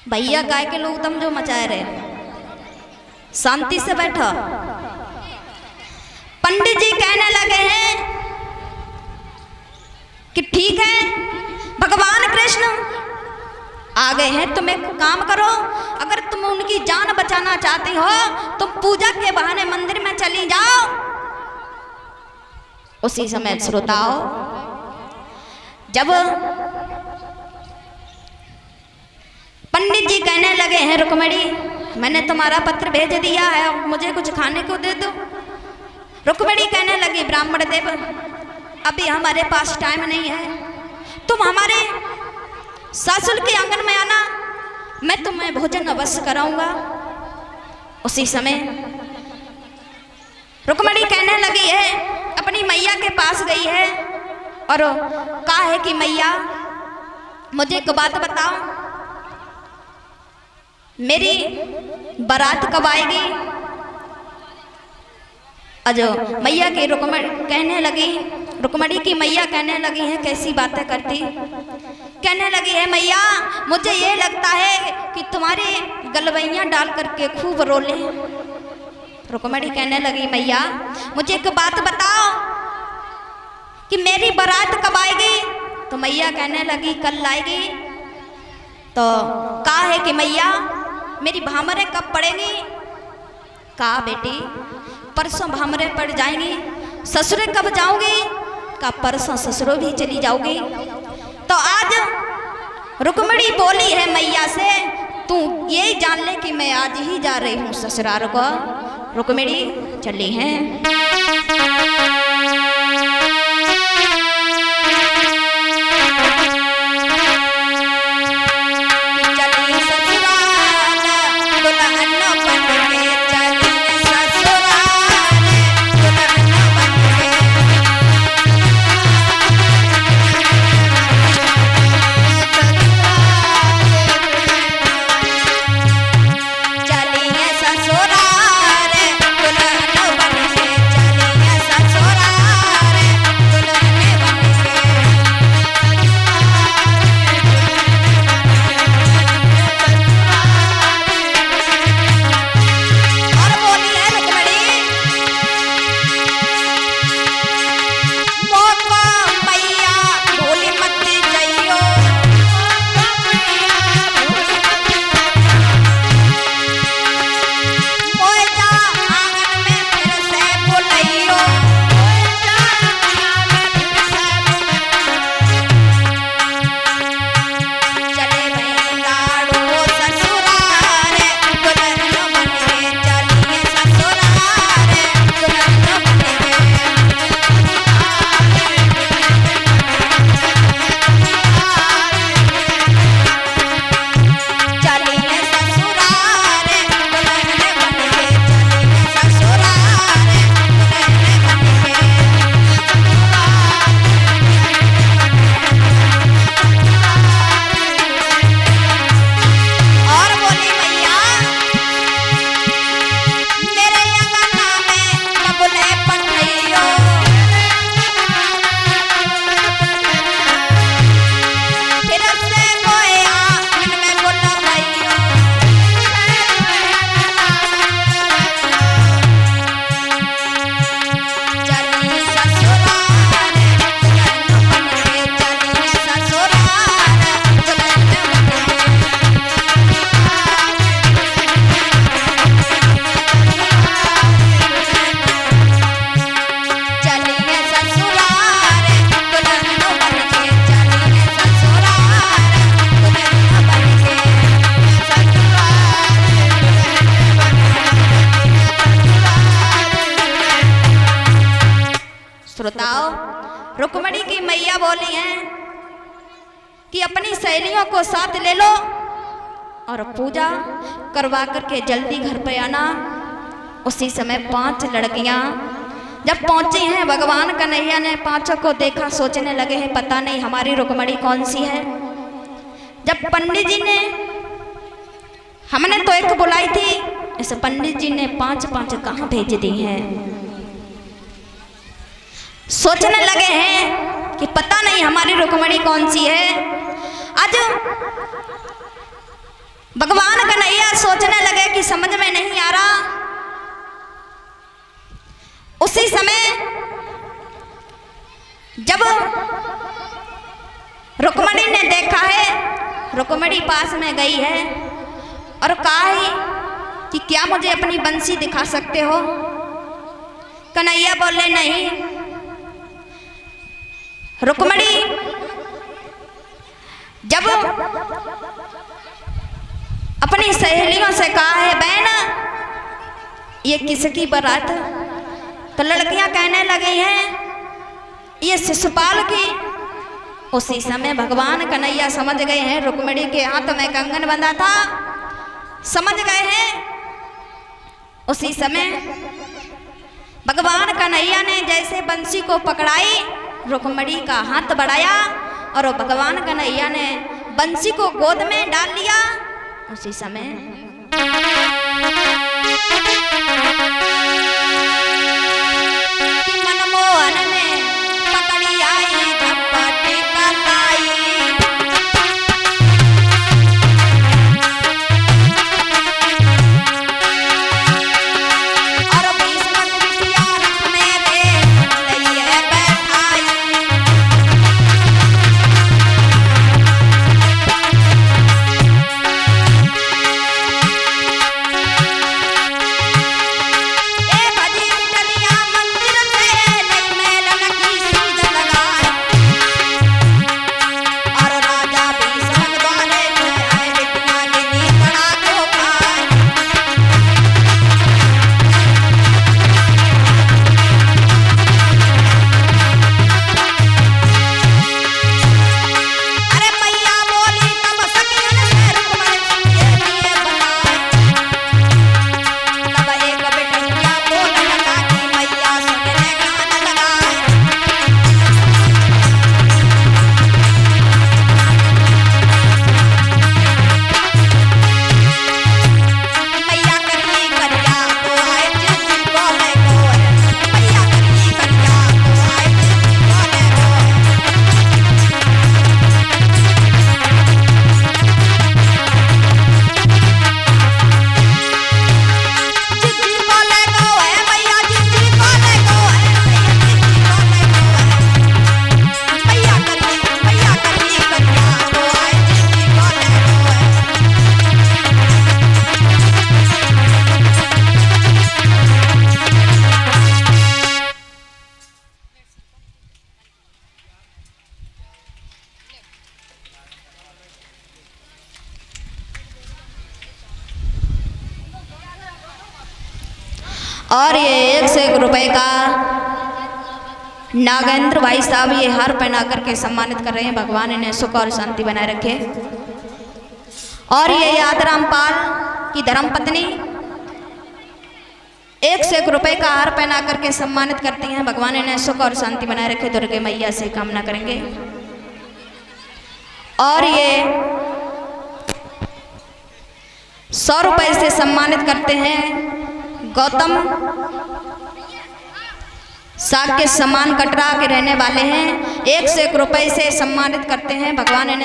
भैया काय के लोग तुम जो मचाए रहे, शांति से बैठो। पंडित जी कहने लगे हैं कि ठीक है, भगवान कृष्ण आ गए हैं, तुम एक काम करो, अगर तुम उनकी जान बचाना चाहती हो तो पूजा के बहाने मंदिर में चली जाओ। उसी समय श्रोताओ, जब पंडित जी कहने लगे हैं रुक्मिणी मैंने तुम्हारा पत्र भेज दिया है, अब मुझे कुछ खाने को दे दो। रुक्मिणी कहने लगी ब्राह्मण देव अभी हमारे पास टाइम नहीं है, तुम हमारे ससुर के आंगन में आना, मैं तुम्हें भोजन अवश्य कराऊंगा। उसी समय रुक्मिणी कहने लगी है, अपनी मैया के पास गई है और कहा है कि मैया मुझे एक बात बताओ, मेरी बारात कब आएगी। अजो मैया की रुक्मिणी की मैया कहने लगी है कैसी बातें करती, कहने लगी है मैया मुझे ये लगता है कि तुम्हारे गलवैयां डाल करके खूब रोले। रुक्मिणी कहने लगी मैया मुझे एक बात बताओ कि मेरी बारात कब आएगी। तो मैया कहने लगी कल आएगी। तो कहा है कि मैया मेरी भामरे कब पड़ेंगी। कहा बेटी परसों भामरे पड़ जाएंगी। ससुरे कब जाओगी। कहा परसों ससुरो भी चली जाओगी। तो आज रुक्मिणी बोली है मैया से तू ये जान ले कि मैं आज ही जा रही हूँ ससुराल को। रुक्मिणी चली हैं। श्रोताओं, रुक्मिणी की मैया बोली हैं कि अपनी सहेलियों को साथ ले लो और पूजा करवा करके जल्दी घर पे आना। उसी समय 5 लड़कियां जब पहुंची हैं, भगवान कन्हैया ने 5 को देखा, सोचने लगे हैं पता नहीं हमारी रुक्मिणी कौन सी है। जब पंडित जी ने, हमने तो एक बुलाई थी, इस पंडित जी ने 5 कहाँ भेज दी हैं। सोचने लगे हैं कि पता नहीं हमारी रुक्मिणी कौन सी है। आज भगवान कन्हैया सोचने लगे कि समझ में नहीं आ रहा। उसी समय जब रुक्मणी ने देखा है, रुक्मणी पास में गई है और कहा है कि क्या मुझे अपनी बंसी दिखा सकते हो? कन्हैया बोले नहीं। रुक्मणी जब अपनी सहेलियों से कहा है बहन ये किसकी बारात, तो लड़कियां कहने लगी हैं ये शिशुपाल की। उसी समय भगवान कन्हैया समझ गए हैं, रुक्मणी के हाथ में कंगन बंधा था, समझ गए हैं। उसी समय भगवान कन्हैया ने जैसे बंसी को पकड़ाई, रुक्मणी का हाथ बढ़ाया और भगवान कन्हैया ने बंसी को गोद में डाल लिया। उसी समय मनमोहन में पकड़ी आई झपटी कलाई, और 20 मन बिटिया रथ में दे लइए बैठाई। और ये 1 से 1 रुपए का नागेंद्र भाई साहब ये हार पहना करके सम्मानित कर रहे हैं। भगवान इन्हें सुख और शांति बनाए रखे। और ये यादराम पाल की धर्मपत्नी 1 से 1 रुपए का हार पहना करके सम्मानित करती हैं। भगवान इन्हें सुख और शांति बनाए रखे, दुर्गे मैया से कामना करेंगे। और ये 100 रुपए से सम्मानित करते हैं गौतम साग के समान कटरा के रहने वाले हैं। 1 से 1 रुपए से सम्मानित करते हैं। भगवान इन्हें